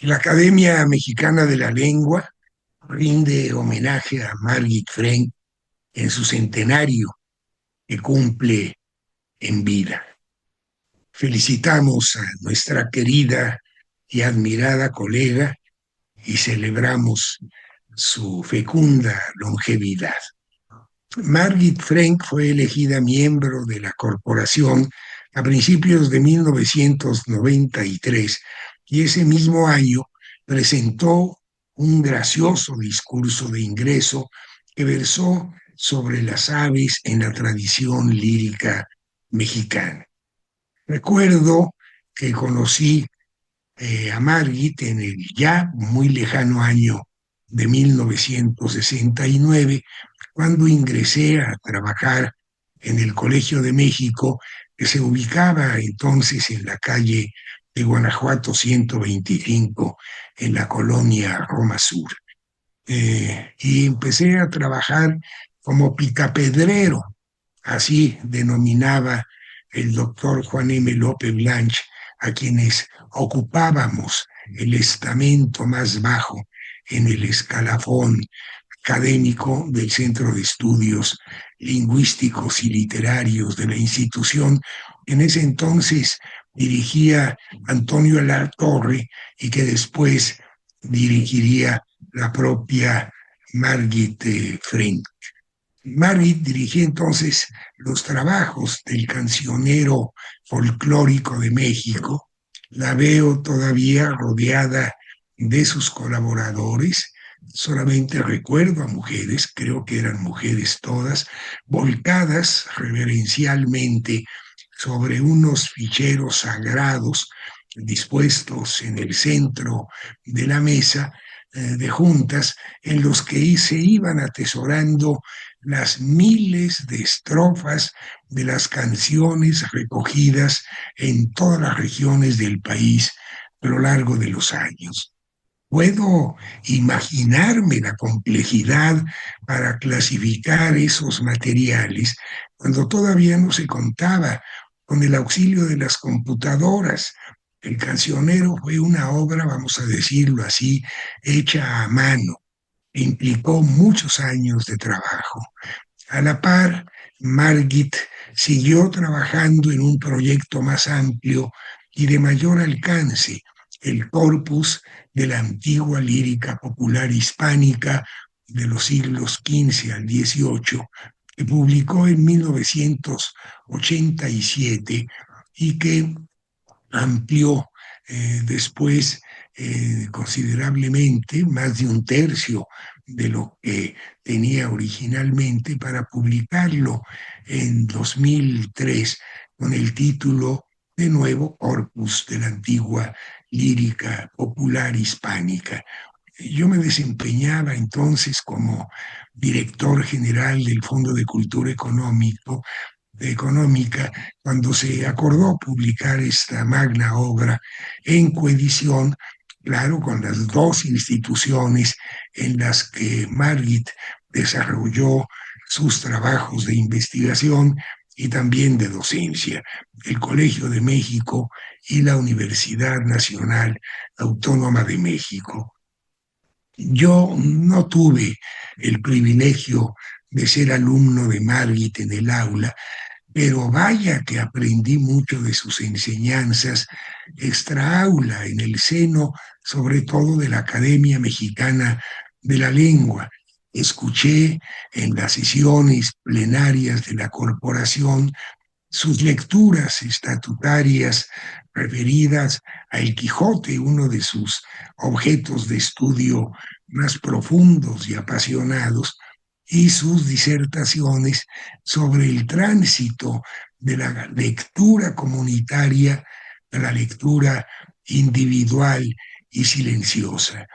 La Academia Mexicana de la Lengua rinde homenaje a Margit Frank en su centenario que cumple en vida. Felicitamos a nuestra querida y admirada colega y celebramos su fecunda longevidad. Margit Frank fue elegida miembro de la corporación a principios de 1993 y ese mismo año presentó un gracioso discurso de ingreso que versó sobre las aves en la tradición lírica mexicana. Recuerdo que conocí a Margit en el ya muy lejano año de 1969, cuando ingresé a trabajar en el Colegio de México, que se ubicaba entonces en la calle de Guanajuato 125, en la colonia Roma Sur. Y empecé a trabajar como picapedrero, así denominaba el doctor Juan M. López Blanch, a quienes ocupábamos el estamento más bajo en el escalafón académico del Centro de Estudios Lingüísticos y Literarios de la institución. En ese entonces dirigía Antonio Alatorre y que después dirigiría la propia Margit Frank. Margit dirigía entonces los trabajos del cancionero folclórico de México. La veo todavía rodeada de sus colaboradores. Solamente recuerdo a mujeres, creo que eran mujeres todas, volcadas reverencialmente sobre unos ficheros sagrados dispuestos en el centro de la mesa de juntas, en los que se iban atesorando las miles de estrofas de las canciones recogidas en todas las regiones del país a lo largo de los años. Puedo imaginarme la complejidad para clasificar esos materiales cuando todavía no se contaba con el auxilio de las computadoras. El cancionero fue una obra, vamos a decirlo así, hecha a mano. Implicó muchos años de trabajo. A la par, Margit siguió trabajando en un proyecto más amplio y de mayor alcance, el corpus de la antigua lírica popular hispánica de los siglos XV al XVIII, que publicó en 1987 y que amplió después considerablemente, más de un tercio de lo que tenía originalmente, para publicarlo en 2003 con el título de nuevo Corpus de la antigua lírica popular hispánica. Yo me desempeñaba entonces como director general del Fondo de Cultura Económica cuando se acordó publicar esta magna obra en coedición, claro, con las dos instituciones en las que Margit desarrolló sus trabajos de investigación y también de docencia, el Colegio de México y la Universidad Nacional Autónoma de México. Yo no tuve el privilegio de ser alumno de Margit en el aula, pero vaya que aprendí mucho de sus enseñanzas extra aula, en el seno, sobre todo de la Academia Mexicana de la Lengua. Escuché en las sesiones plenarias de la corporación sus lecturas estatutarias referidas a El Quijote, uno de sus objetos de estudio más profundos y apasionados, y sus disertaciones sobre el tránsito de la lectura comunitaria a la lectura individual y silenciosa.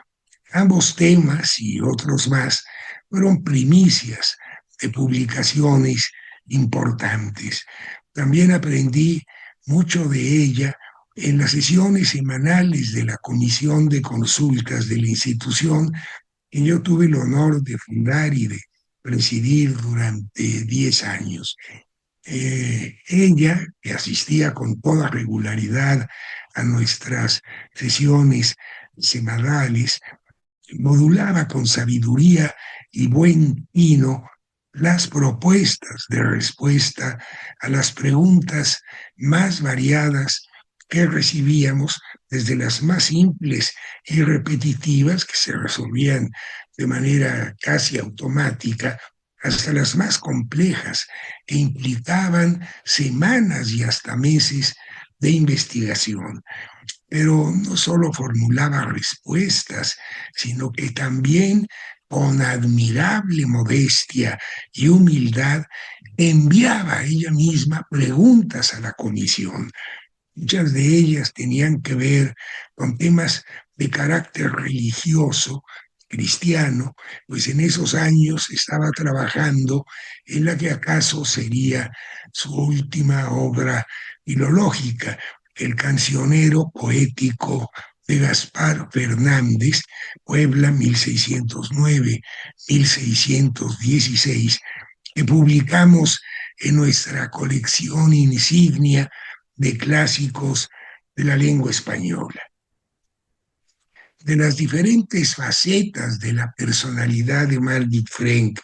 Ambos temas y otros más fueron primicias de publicaciones importantes. También aprendí mucho de ella en las sesiones semanales de la Comisión de Consultas de la institución, que yo tuve el honor de fundar y de presidir durante 10 años. Ella, que asistía con toda regularidad a nuestras sesiones semanales, modulaba con sabiduría y buen tino las propuestas de respuesta a las preguntas más variadas que recibíamos, desde las más simples y repetitivas, que se resolvían de manera casi automática, hasta las más complejas, que implicaban semanas y hasta meses de investigación. Pero no solo formulaba respuestas, sino que también con admirable modestia y humildad enviaba ella misma preguntas a la comisión. Muchas de ellas tenían que ver con temas de carácter religioso, cristiano, pues en esos años estaba trabajando en la que acaso sería su última obra filológica, el cancionero poético de Gaspar Fernández, Puebla 1609-1616, que publicamos en nuestra colección insignia de clásicos de la lengua española. De las diferentes facetas de la personalidad de Margit Frank,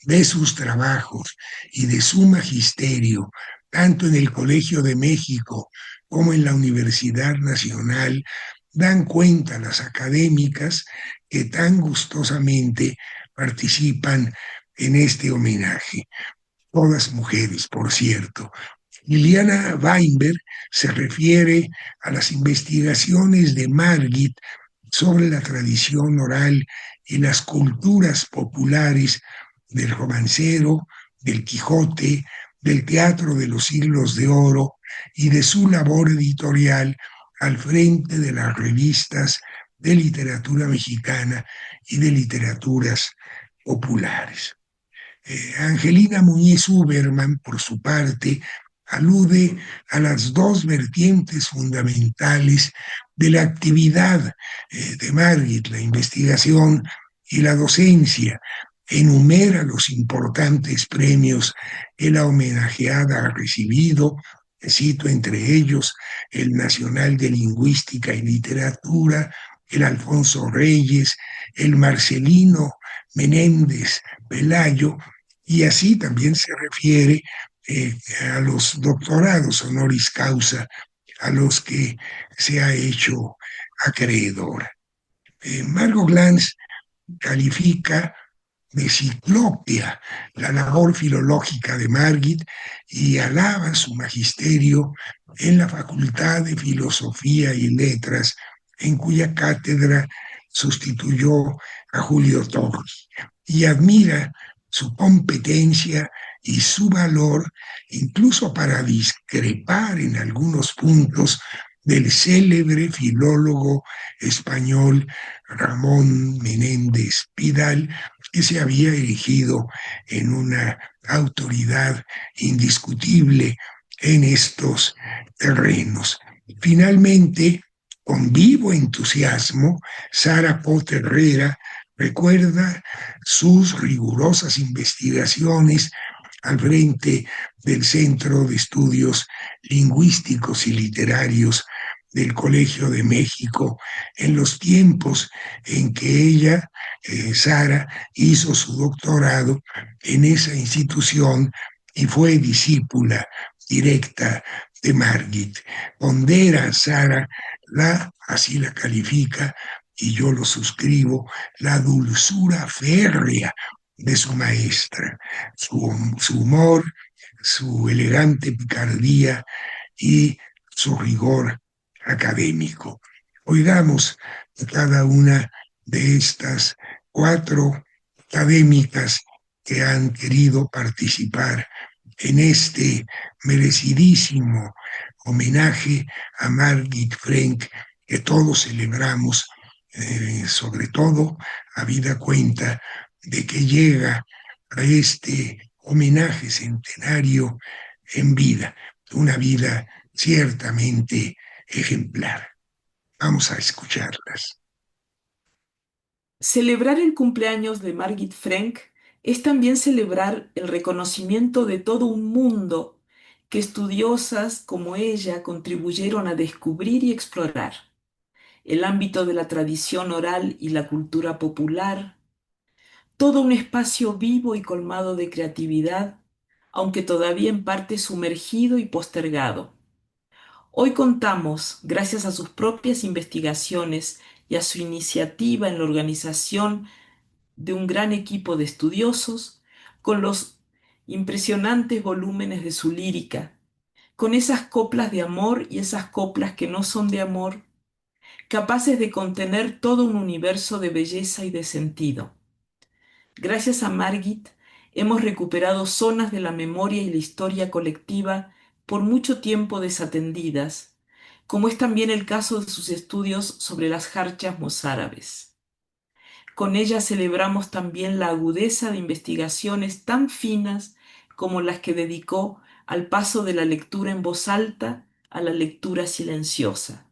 de sus trabajos y de su magisterio, tanto en el Colegio de México como en la Universidad Nacional, dan cuenta las académicas que tan gustosamente participan en este homenaje. Todas mujeres, por cierto. Liliana Weinberg se refiere a las investigaciones de Margit sobre la tradición oral y las culturas populares del romancero, del Quijote, del teatro de los siglos de oro y de su labor editorial al frente de las revistas de literatura mexicana y de literaturas populares. Angelina Muñiz Uberman, por su parte, alude a las dos vertientes fundamentales de la actividad de Margit, la investigación y la docencia. Enumera los importantes premios que la homenajeada ha recibido, cito entre ellos el Nacional de Lingüística y Literatura, el Alfonso Reyes, el Marcelino Menéndez Pelayo, y así también se refiere a los doctorados honoris causa a los que se ha hecho acreedora. Margot Glantz califica de ciclopia la labor filológica de Margit y alaba su magisterio en la Facultad de Filosofía y Letras, en cuya cátedra sustituyó a Julio Torres, y admira su competencia y su valor, incluso para discrepar en algunos puntos del célebre filólogo español Ramón Menéndez Pidal, que se había erigido en una autoridad indiscutible en estos terrenos. Finalmente, con vivo entusiasmo, Sara Potter Herrera recuerda sus rigurosas investigaciones al frente del Centro de Estudios Lingüísticos y Literarios del Colegio de México en los tiempos en que ella, Sara, hizo su doctorado en esa institución y fue discípula directa de Margit. Pondera Sara, así la califica, y yo lo suscribo, la dulzura férrea de su maestra, su humor, su elegante picardía y su rigor académico. Oigamos a cada una de estas cuatro académicas que han querido participar en este merecidísimo homenaje a Margit Frank que todos celebramos, sobre todo habida cuenta de que llega a este homenaje centenario en vida, una vida ciertamente ejemplar. Vamos a escucharlas. Celebrar el cumpleaños de Margit Frank es también celebrar el reconocimiento de todo un mundo que estudiosas como ella contribuyeron a descubrir y explorar. el ámbito de la tradición oral y la cultura popular, todo un espacio vivo y colmado de creatividad, aunque todavía en parte sumergido y postergado. Hoy contamos, gracias a sus propias investigaciones y a su iniciativa en la organización de un gran equipo de estudiosos, con los impresionantes volúmenes de su lírica, con esas coplas de amor y esas coplas que no son de amor, capaces de contener todo un universo de belleza y de sentido. Gracias a Margit, hemos recuperado zonas de la memoria y la historia colectiva por mucho tiempo desatendidas, como es también el caso de sus estudios sobre las jarchas mozárabes. Con ella celebramos también la agudeza de investigaciones tan finas como las que dedicó al paso de la lectura en voz alta a la lectura silenciosa.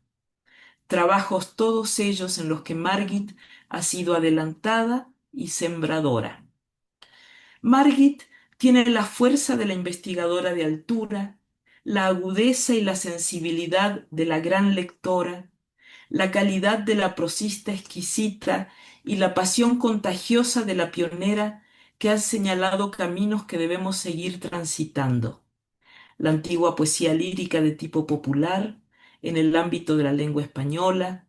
Trabajos todos ellos en los que Margit ha sido adelantada y sembradora. Margit tiene la fuerza de la investigadora de altura, la agudeza y la sensibilidad de la gran lectora, la calidad de la prosista exquisita y la pasión contagiosa de la pionera que ha señalado caminos que debemos seguir transitando. La antigua poesía lírica de tipo popular, en el ámbito de la lengua española,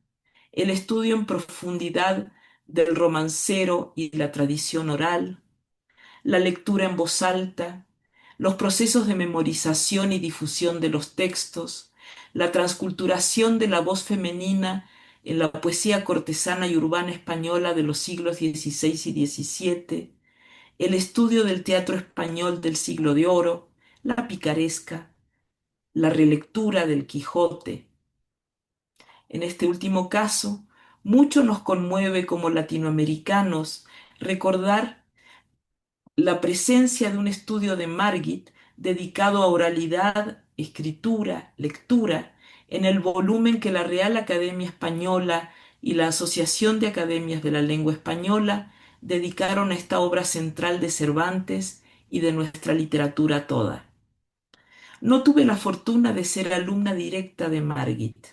el estudio en profundidad del romancero y la tradición oral, la lectura en voz alta, los procesos de memorización y difusión de los textos, la transculturación de la voz femenina en la poesía cortesana y urbana española de los siglos XVI y XVII, el estudio del teatro español del siglo de oro, la picaresca, la relectura del Quijote. En este último caso, mucho nos conmueve como latinoamericanos recordar la presencia de un estudio de Margit dedicado a oralidad, escritura, lectura, en el volumen que la Real Academia Española y la Asociación de Academias de la Lengua Española dedicaron a esta obra central de Cervantes y de nuestra literatura toda. No tuve la fortuna de ser alumna directa de Margit,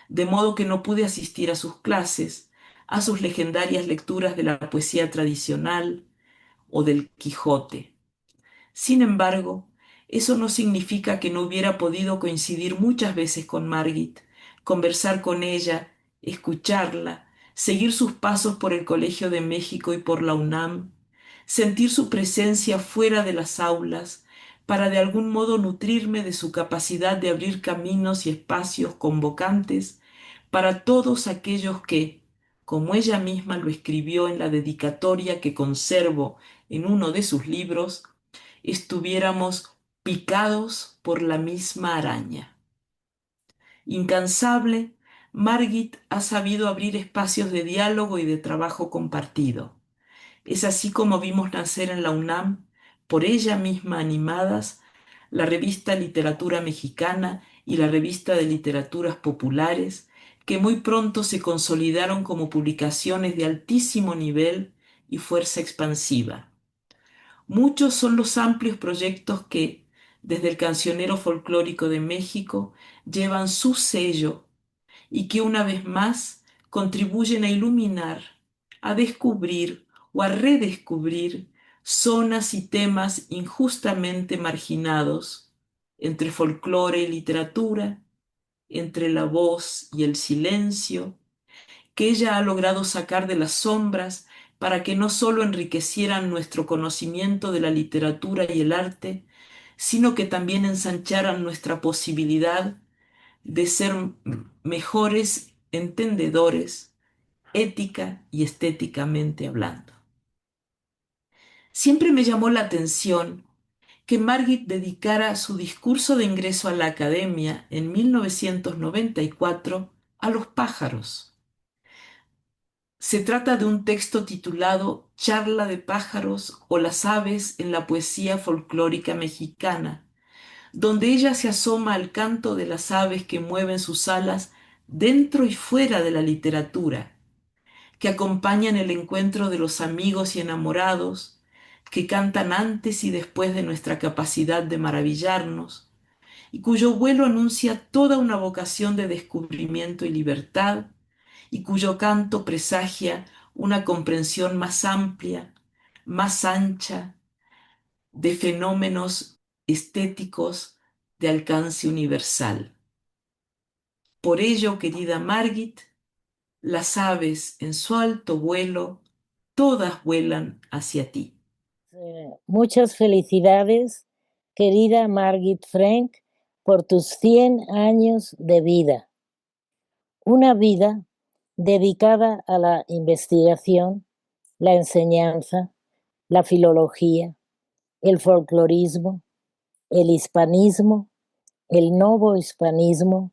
de modo que no pude asistir a sus clases, a sus legendarias lecturas de la poesía tradicional o del Quijote. Sin embargo, eso no significa que no hubiera podido coincidir muchas veces con Margit, conversar con ella, escucharla, seguir sus pasos por el Colegio de México y por la UNAM, sentir su presencia fuera de las aulas, para de algún modo nutrirme de su capacidad de abrir caminos y espacios convocantes para todos aquellos que, como ella misma lo escribió en la dedicatoria que conservo en uno de sus libros, estuviéramos picados por la misma araña. Incansable, Margit ha sabido abrir espacios de diálogo y de trabajo compartido. Es así como vimos nacer en la UNAM, por ella misma animadas, la revista Literatura Mexicana y la revista de Literaturas Populares, que muy pronto se consolidaron como publicaciones de altísimo nivel y fuerza expansiva. Muchos son los amplios proyectos que, desde el Cancionero Folclórico de México, llevan su sello y que una vez más contribuyen a iluminar, a descubrir o a redescubrir zonas y temas injustamente marginados entre folclore y literatura, entre la voz y el silencio, que ella ha logrado sacar de las sombras para que no solo enriquecieran nuestro conocimiento de la literatura y el arte, sino que también ensancharan nuestra posibilidad de ser mejores entendedores, ética y estéticamente hablando. Siempre me llamó la atención que Margit dedicara su discurso de ingreso a la academia en 1994 a los pájaros. Se trata de un texto titulado Charla de pájaros o las aves en la poesía folclórica mexicana, donde ella se asoma al canto de las aves que mueven sus alas dentro y fuera de la literatura, que acompañan el encuentro de los amigos y enamorados, que cantan antes y después de nuestra capacidad de maravillarnos, y cuyo vuelo anuncia toda una vocación de descubrimiento y libertad, y cuyo canto presagia una comprensión más amplia, más ancha, de fenómenos estéticos de alcance universal. Por ello, querida Margit, las aves en su alto vuelo, todas vuelan hacia ti. Muchas felicidades, querida Margit Frank, por tus 100 años de vida. Una vida dedicada a la investigación, la enseñanza, la filología, el folclorismo, el hispanismo, el novohispanismo,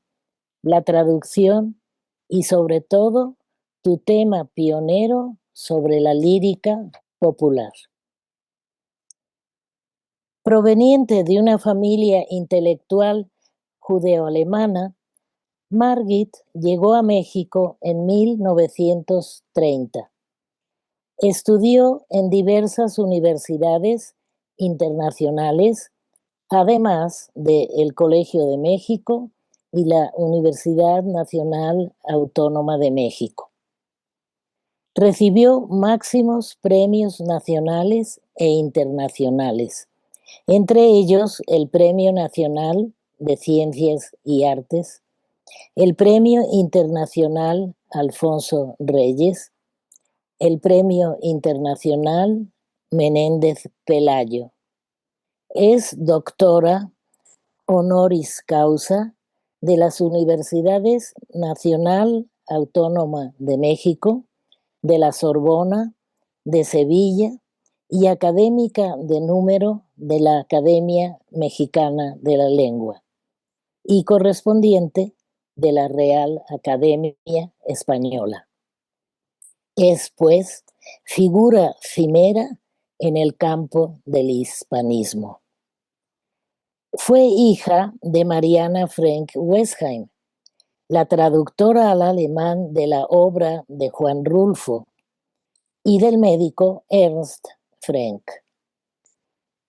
la traducción y sobre todo tu tema pionero sobre la lírica popular. Proveniente de una familia intelectual judeo-alemana, Margit llegó a México en 1930. Estudió en diversas universidades internacionales, además del Colegio de México y la Universidad Nacional Autónoma de México. Recibió máximos premios nacionales e internacionales, entre ellos el Premio Nacional de Ciencias y Artes, el Premio Internacional Alfonso Reyes, el Premio Internacional Menéndez Pelayo. Es doctora honoris causa de las Universidades Nacional Autónoma de México, de la Sorbona, de Sevilla y académica de número de la Academia Mexicana de la Lengua y correspondiente de la Real Academia Española. Es, pues, figura cimera en el campo del hispanismo. Fue hija de Mariana Frank Westheim, la traductora al alemán de la obra de Juan Rulfo, y del médico Ernst Frank.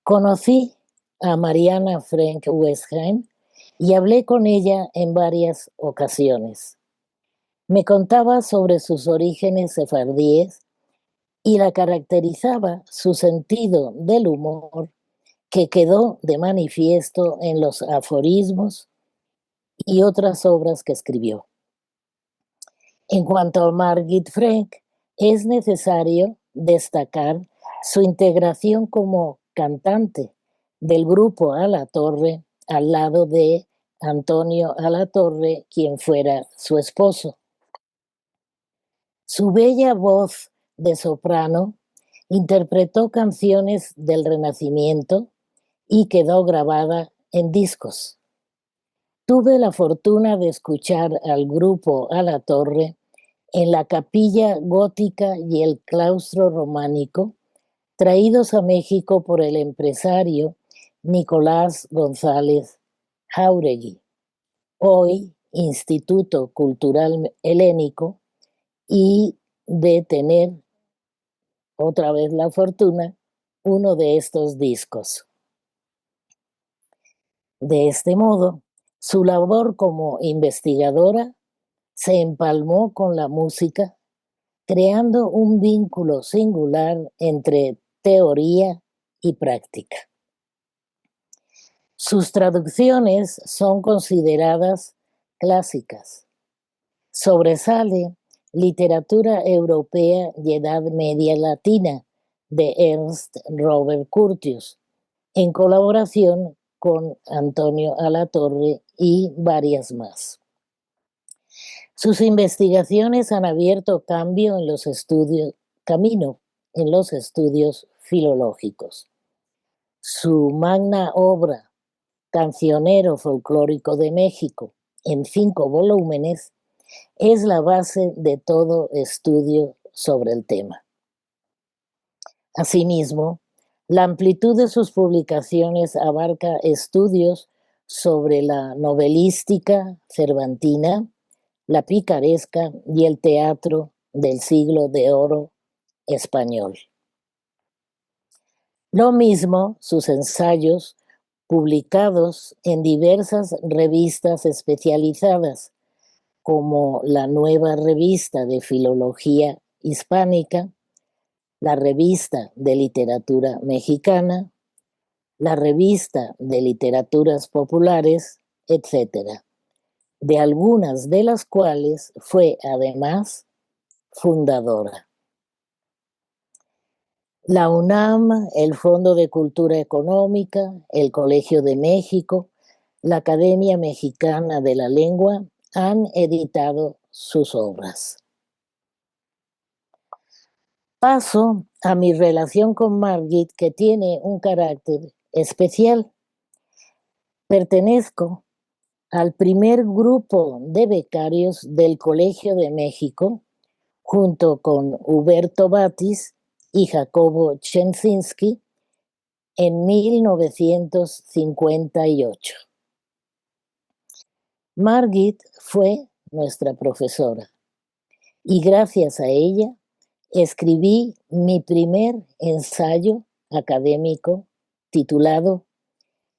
Conocí a Mariana Frank Westheim y hablé con ella en varias ocasiones. Me contaba sobre sus orígenes sefardíes y la caracterizaba su sentido del humor, que quedó de manifiesto en los aforismos y otras obras que escribió. En cuanto a Margit Frank, es necesario destacar su integración como cantante del grupo Alatorre al lado de Antonio Alatorre, quien fuera su esposo. Su bella voz de soprano interpretó canciones del Renacimiento y quedó grabada en discos. Tuve la fortuna de escuchar al grupo Alatorre en la capilla gótica y el claustro románico, traídos a México por el empresario Nicolás González Jáuregui, hoy Instituto Cultural Helénico, y de tener otra vez la fortuna uno de estos discos. De este modo, su labor como investigadora se empalmó con la música, creando un vínculo singular entre teoría y práctica. Sus traducciones son consideradas clásicas. Sobresale Literatura Europea y Edad Media Latina de Ernst Robert Curtius, en colaboración con Antonio Alatorre y varias más. Sus investigaciones han abierto camino en los estudios filológicos. Su magna obra, Cancionero Folclórico de México, en 5 volúmenes, es la base de todo estudio sobre el tema. Asimismo, la amplitud de sus publicaciones abarca estudios sobre la novelística cervantina, la picaresca y el teatro del siglo de oro español. Lo mismo sus ensayos publicados en diversas revistas especializadas, como la Nueva Revista de Filología Hispánica, la Revista de Literatura Mexicana, la Revista de Literaturas Populares, etc., de algunas de las cuales fue además fundadora. La UNAM, el Fondo de Cultura Económica, el Colegio de México, la Academia Mexicana de la Lengua han editado sus obras. Paso a mi relación con Margit, que tiene un carácter especial. Pertenezco al primer grupo de becarios del Colegio de México, junto con Huberto Batis y Jacobo Chęcinski, en 1958. Margit fue nuestra profesora y gracias a ella escribí mi primer ensayo académico titulado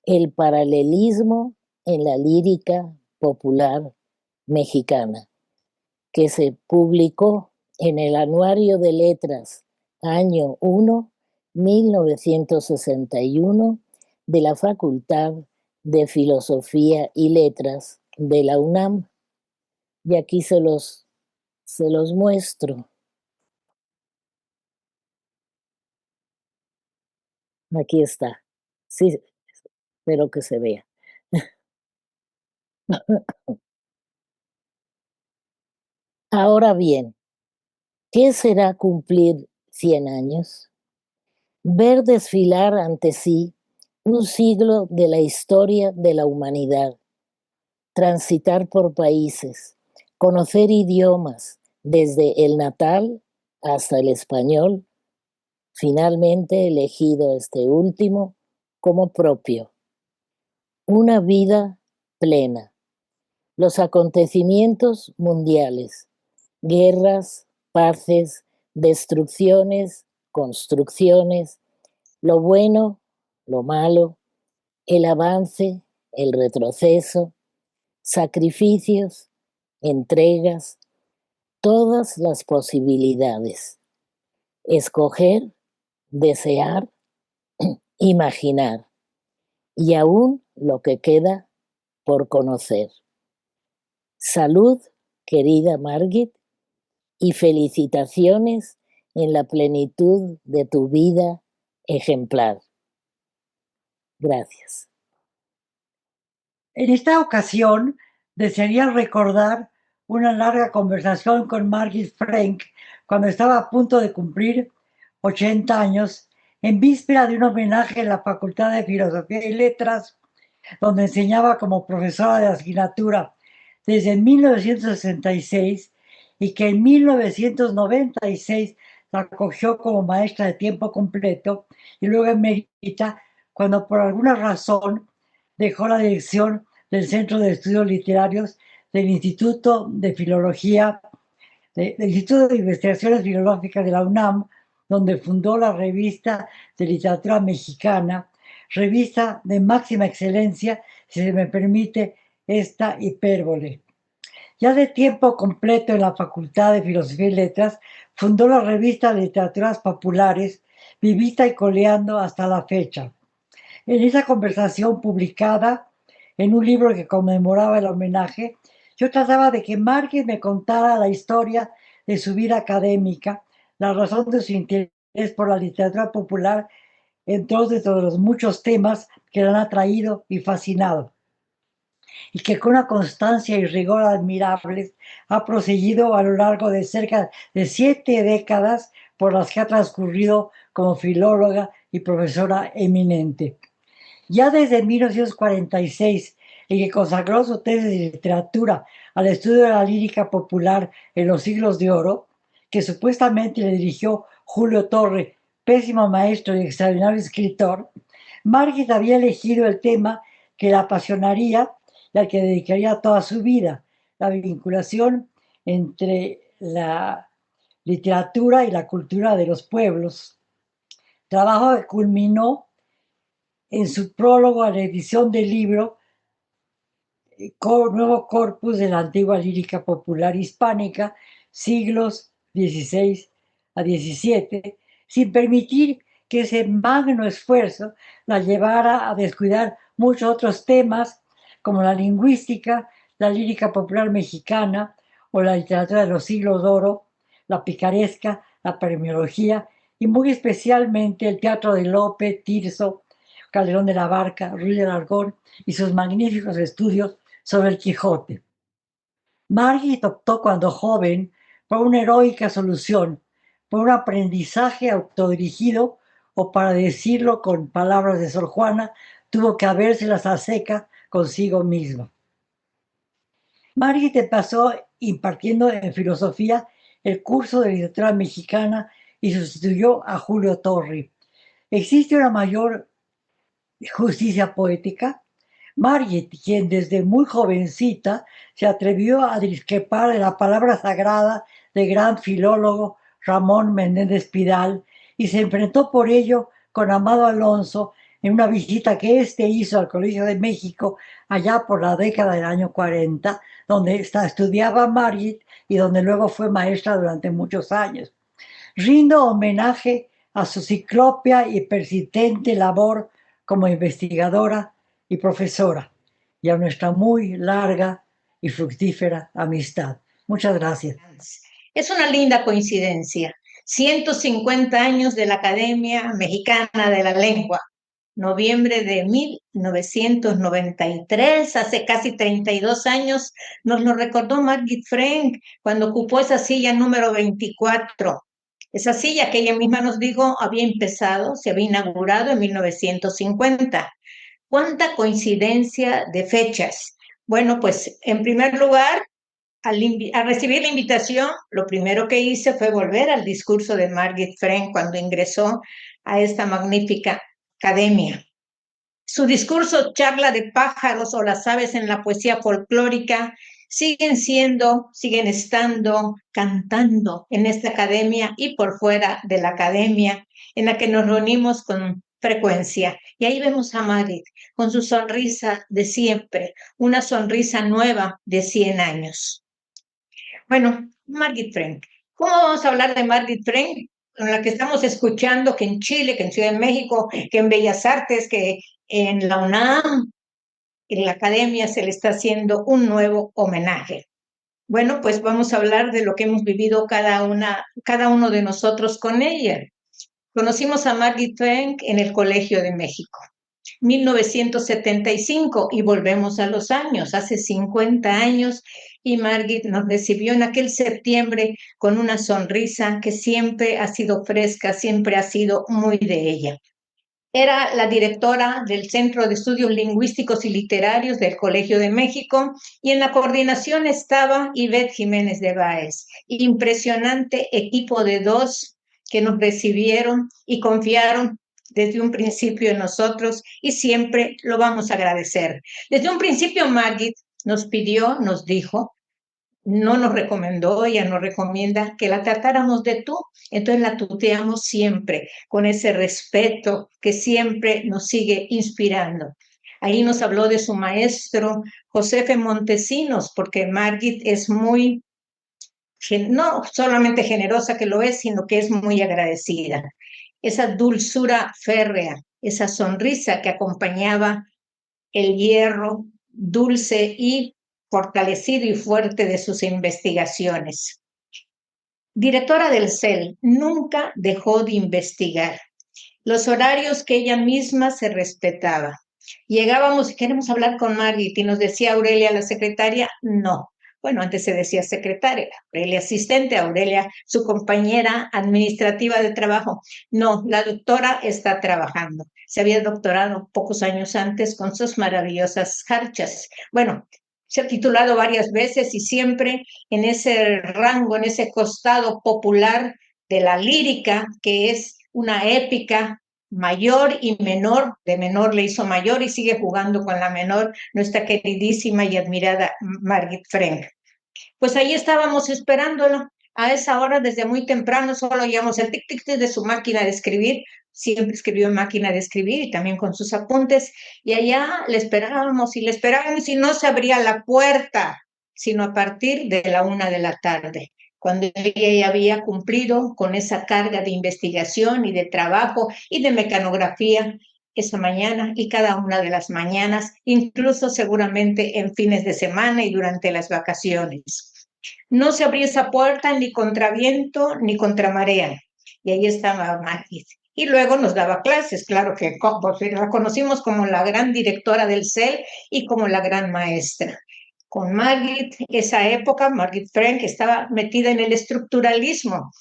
El paralelismo en la lírica popular mexicana, que se publicó en el Anuario de Letras, año 1, 1961, de la Facultad de Filosofía y Letras de la UNAM. Y aquí se los muestro. Aquí está. Sí, espero que se vea. Ahora bien, ¿qué será cumplir 100 años? Ver desfilar ante sí un siglo de la historia de la humanidad, transitar por países, conocer idiomas desde el natal hasta el español, finalmente elegido este último como propio. Una vida plena. Los acontecimientos mundiales, guerras, paces, destrucciones, construcciones, lo bueno, lo malo, el avance, el retroceso, sacrificios, entregas, todas las posibilidades. Escoger, desear, imaginar y aún lo que queda por conocer. Salud, querida Margit, y felicitaciones en la plenitud de tu vida ejemplar. Gracias. En esta ocasión, desearía recordar una larga conversación con Margit Frank cuando estaba a punto de cumplir 80 años, en víspera de un homenaje en la Facultad de Filosofía y Letras, donde enseñaba como profesora de asignatura desde 1966 y que en 1996 la acogió como maestra de tiempo completo y luego emérita cuando por alguna razón dejó la dirección del Centro de Estudios Literarios del Instituto de Filología, del Instituto de Investigaciones Filológicas de la UNAM, donde fundó la revista de literatura mexicana, revista de máxima excelencia, si se me permite esta hipérbole. Ya de tiempo completo en la Facultad de Filosofía y Letras, fundó la revista de Literaturas Populares, vivita y coleando hasta la fecha. En esa conversación publicada en un libro que conmemoraba el homenaje, yo trataba de que Margit me contara la historia de su vida académica, la razón de su interés por la literatura popular, entre los muchos temas que le han atraído y fascinado, y que con una constancia y rigor admirables ha proseguido a lo largo de cerca de 7 décadas por las que ha transcurrido como filóloga y profesora eminente. Ya desde 1946, en que consagró su tesis de literatura al estudio de la lírica popular en los siglos de oro, que supuestamente le dirigió Julio Torre, pésimo maestro y extraordinario escritor, Margit había elegido el tema que la apasionaría y al que dedicaría toda su vida, la vinculación entre la literatura y la cultura de los pueblos. Trabajo que culminó en su prólogo a la edición del libro nuevo corpus de la antigua lírica popular hispánica, siglos XVI a XVII, sin permitir que ese magno esfuerzo la llevara a descuidar muchos otros temas como la lingüística, la lírica popular mexicana o la literatura de los siglos de oro, la picaresca, la premiología y muy especialmente el teatro de Lope, Tirso, Calderón de la Barca, Ruiz de Alarcón y sus magníficos estudios sobre el Quijote. Margit optó cuando joven por una heroica solución, por un aprendizaje autodirigido, o para decirlo con palabras de Sor Juana, tuvo que habérselas a seca consigo misma. Margit pasó impartiendo en filosofía el curso de literatura mexicana y sustituyó a Julio Torri. ¿Existe una mayor justicia poética? Margit, quien desde muy jovencita se atrevió a discrepar de la palabra sagrada del gran filólogo Ramón Menéndez Pidal y se enfrentó por ello con Amado Alonso en una visita que éste hizo al Colegio de México allá por la década del año 40, donde estudiaba Margit y donde luego fue maestra durante muchos años. Rindo homenaje a su ciclópea y persistente labor como investigadora y profesora, y a nuestra muy larga y fructífera amistad. Muchas gracias. Es una linda coincidencia. 150 años de la Academia Mexicana de la Lengua. Noviembre de 1993, hace casi 32 años, nos lo recordó Margit Frank cuando ocupó esa silla número 24. Esa silla que ella misma nos dijo había empezado, se había inaugurado en 1950. ¿Cuánta coincidencia de fechas? Bueno, pues en primer lugar, al recibir la invitación, lo primero que hice fue volver al discurso de Margit Frank cuando ingresó a esta magnífica academia. Su discurso, Charla de pájaros o las aves en la poesía folclórica, siguen estando, cantando en esta academia y por fuera de la academia, en la que nos reunimos con frecuencia. Y ahí vemos a Margit con su sonrisa de siempre, una sonrisa nueva de 100 años. Bueno, Margit Frank. ¿Cómo vamos a hablar de Margit Frank? Con la que estamos escuchando que en Chile, que en Ciudad de México, que en Bellas Artes, que en la UNAM, en la academia se le está haciendo un nuevo homenaje. Bueno, pues vamos a hablar de lo que hemos vivido cada uno de nosotros con ella. Conocimos a Margit Frank en el Colegio de México, 1975, y volvemos a los años, hace 50 años, y Margit nos recibió en aquel septiembre con una sonrisa que siempre ha sido fresca, siempre ha sido muy de ella. Era la directora del Centro de Estudios Lingüísticos y Literarios del Colegio de México y en la coordinación estaba Ivette Jiménez de Báez. Impresionante equipo de 2 que nos recibieron y confiaron desde un principio en nosotros y siempre lo vamos a agradecer. Desde un principio Margit nos pidió, nos dijo, no nos recomendó, ella nos recomienda que la tratáramos de tú, entonces la tuteamos siempre, con ese respeto que siempre nos sigue inspirando. Ahí nos habló de su maestro, Josefe Montesinos, porque Margit es muy, no solamente generosa que lo es, sino que es muy agradecida. Esa dulzura férrea, esa sonrisa que acompañaba el hierro dulce y fortalecido y fuerte de sus investigaciones. Directora del CEL, nunca dejó de investigar. Los horarios que ella misma se respetaba. Llegábamos y queremos hablar con Margit y nos decía Aurelia, la secretaria, no. Bueno, antes se decía secretaria, Aurelia asistente, Aurelia su compañera administrativa de trabajo. No, la doctora está trabajando. Se había doctorado pocos años antes con sus maravillosas jarchas. Bueno, se ha titulado varias veces y siempre en ese rango, en ese costado popular de la lírica, que es una épica mayor y menor, de menor le hizo mayor y sigue jugando con la menor, nuestra queridísima y admirada Margit Frank. Pues ahí estábamos esperándola. A esa hora, desde muy temprano, solo oíamos el tic-tic de su máquina de escribir, siempre escribió en máquina de escribir y también con sus apuntes, y allá le esperábamos y no se abría la puerta, sino a partir de la 1 de la tarde, cuando ella ya había cumplido con esa carga de investigación y de trabajo y de mecanografía esa mañana y cada una de las mañanas, incluso seguramente en fines de semana y durante las vacaciones. No se abría esa puerta ni contra viento ni contra marea. Y ahí estaba Margit. Y luego nos daba clases, claro que la conocimos como la gran directora del CEL y como la gran maestra. Con Margit, esa época, Margit Frank estaba metida en el estructuralismo.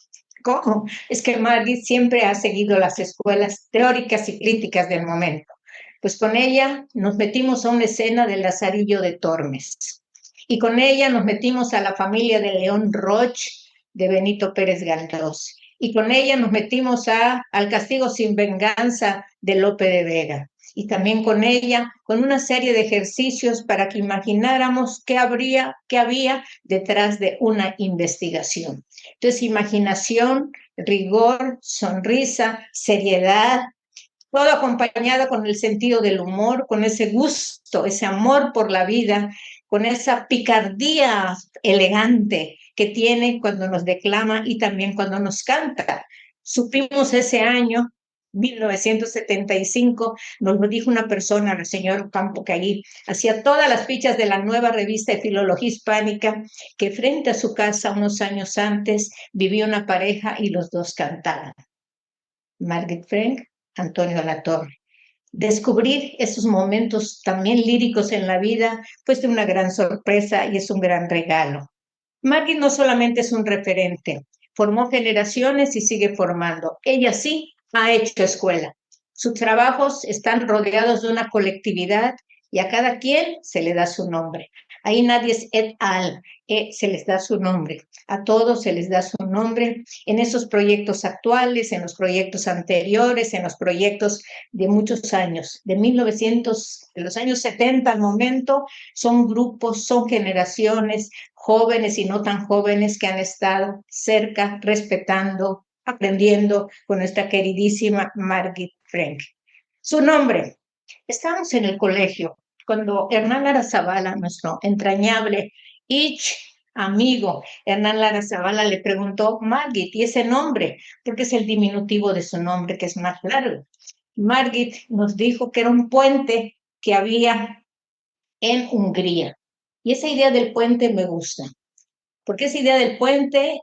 ¿Cómo? Es que Margit siempre ha seguido las escuelas teóricas y críticas del momento. Pues con ella nos metimos a una escena del Lazarillo de Tormes. Y con ella nos metimos a la familia de León Roch, de Benito Pérez Galdós. Y con ella nos metimos al Castigo sin venganza de Lope de Vega. Y también con ella, con una serie de ejercicios para que imagináramos qué había detrás de una investigación. Entonces, imaginación, rigor, sonrisa, seriedad, todo acompañado con el sentido del humor, con ese gusto, ese amor por la vida, con esa picardía elegante que tiene cuando nos declama y también cuando nos canta. Supimos ese año, 1975, nos lo dijo una persona, el señor Campo, que allí hacía todas las fichas de la nueva revista de Filología Hispánica, que frente a su casa unos años antes vivía una pareja y los dos cantaban. Margit Frank, Antonio Latorre. Descubrir esos momentos también líricos en la vida fue una gran sorpresa y es un gran regalo. Margit no solamente es un referente, formó generaciones y sigue formando. Ella sí ha hecho escuela. Sus trabajos están rodeados de una colectividad y a cada quien se le da su nombre. Ahí nadie es et al, se les da su nombre. A todos se les da su nombre en esos proyectos actuales, en los proyectos anteriores, en los proyectos de muchos años, de los años 70 al momento. Son grupos, son generaciones, jóvenes y no tan jóvenes que han estado cerca, respetando, aprendiendo con nuestra queridísima Margit Frank. Su nombre. Estábamos en el colegio cuando Hernán Lara Zavala, nuestro entrañable amigo Hernán Lara Zavala, le preguntó, Margit, ¿y ese nombre? Porque es el diminutivo de su nombre, que es más largo. Margit nos dijo que era un puente que había en Hungría. Y esa idea del puente me gusta, porque esa idea del puente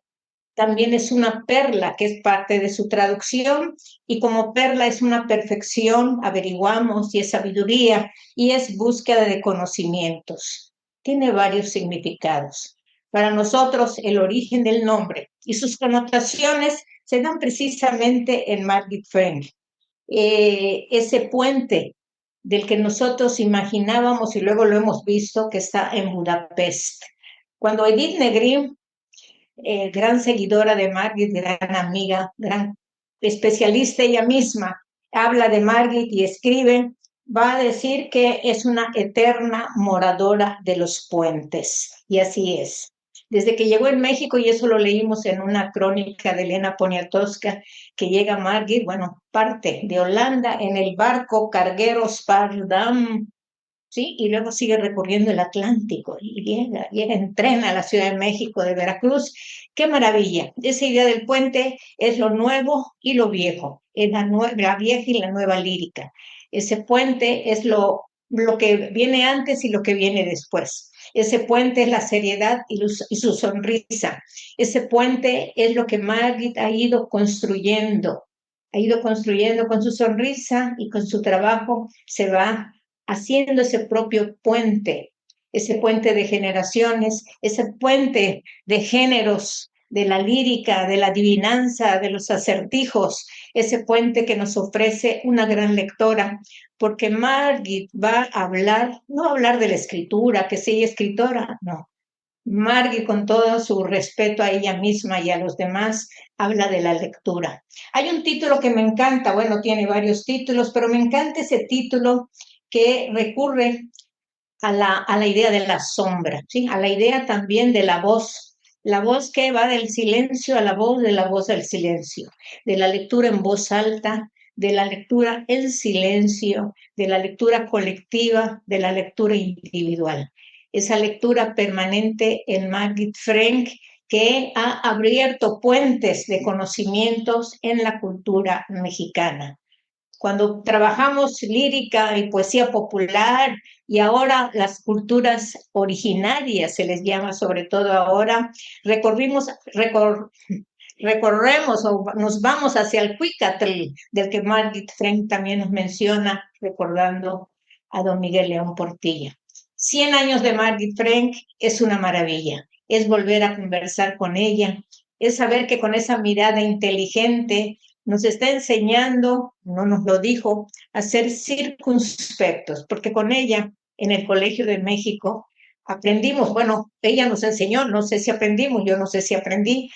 también es una perla que es parte de su traducción, y como perla es una perfección, averiguamos, y es sabiduría, y es búsqueda de conocimientos. Tiene varios significados. Para nosotros, el origen del nombre y sus connotaciones se dan precisamente en Margit Frank. Ese puente del que nosotros imaginábamos y luego lo hemos visto que está en Budapest. Cuando Edith Negrín, gran seguidora de Margit, gran amiga, gran especialista ella misma, habla de Margit y escribe, va a decir que es una eterna moradora de los puentes. Y así es. Desde que llegó en México, y eso lo leímos en una crónica de Elena Poniatowska, que llega Margit, parte de Holanda en el barco carguero Spardam, ¿sí? Y luego sigue recorriendo el Atlántico y llega en tren a la Ciudad de México de Veracruz. ¡Qué maravilla! Esa idea del puente es lo nuevo y lo viejo, es la vieja y la nueva lírica. Ese puente es lo que viene antes y lo que viene después. Ese puente es la seriedad y su sonrisa. Ese puente es lo que Margit ha ido construyendo con su sonrisa y con su trabajo. Se va haciendo ese propio puente, ese puente de generaciones, ese puente de géneros, de la lírica, de la adivinanza, de los acertijos, ese puente que nos ofrece una gran lectora, porque Margit va a hablar, no va a hablar de la escritura, que sea escritora, no. Margit, con todo su respeto a ella misma y a los demás, habla de la lectura. Hay un título que me encanta, tiene varios títulos, pero me encanta ese título que recurre a la idea de la sombra, ¿sí? A la idea también de la voz que va del silencio a la voz, de la voz al silencio, de la lectura en voz alta, de la lectura en silencio, de la lectura colectiva, de la lectura individual. Esa lectura permanente en Margit Frank que ha abierto puentes de conocimientos en la cultura mexicana. Cuando trabajamos lírica y poesía popular y ahora las culturas originarias, se les llama sobre todo ahora, recorremos o nos vamos hacia el Cuicatl, del que Margit Frank también nos menciona, recordando a don Miguel León Portilla. 100 años de Margit Frank es una maravilla, es volver a conversar con ella, es saber que con esa mirada inteligente nos está enseñando, no nos lo dijo, a ser circunspectos, porque con ella en el Colegio de México aprendimos, bueno, ella nos enseñó, no sé si aprendimos, yo no sé si aprendí,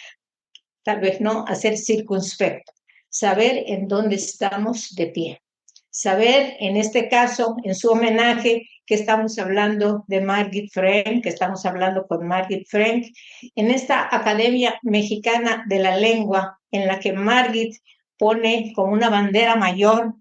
tal vez no, a ser circunspecto, saber en dónde estamos de pie, saber, en este caso, en su homenaje, que estamos hablando de Margit Frank, que estamos hablando con Margit Frank, en esta Academia Mexicana de la Lengua, en la que Margit pone como una bandera mayor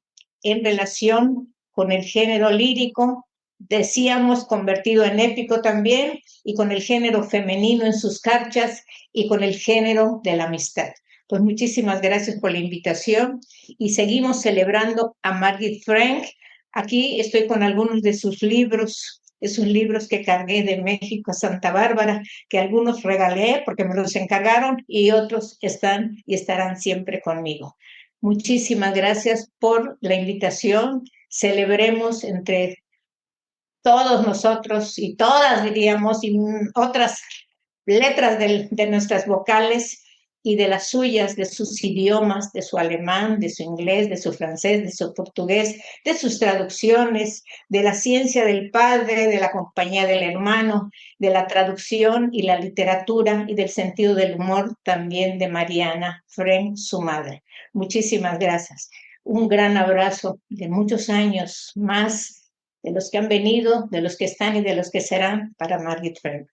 en relación con el género lírico, decíamos, convertido en épico también, y con el género femenino en sus carchas, y con el género de la amistad. Pues muchísimas gracias por la invitación y seguimos celebrando a Margit Frank. Aquí estoy con algunos de sus libros, esos libros que cargué de México a Santa Bárbara, que algunos regalé porque me los encargaron y otros están y estarán siempre conmigo. Muchísimas gracias por la invitación. Celebremos entre todos nosotros y todas, diríamos, y otras letras de nuestras vocales y de las suyas, de sus idiomas, de su alemán, de su inglés, de su francés, de su portugués, de sus traducciones, de la ciencia del padre, de la compañía del hermano, de la traducción y la literatura y del sentido del humor también de Mariana Frank, su madre. Muchísimas gracias. Un gran abrazo de muchos años más, de los que han venido, de los que están y de los que serán para Margit Frank.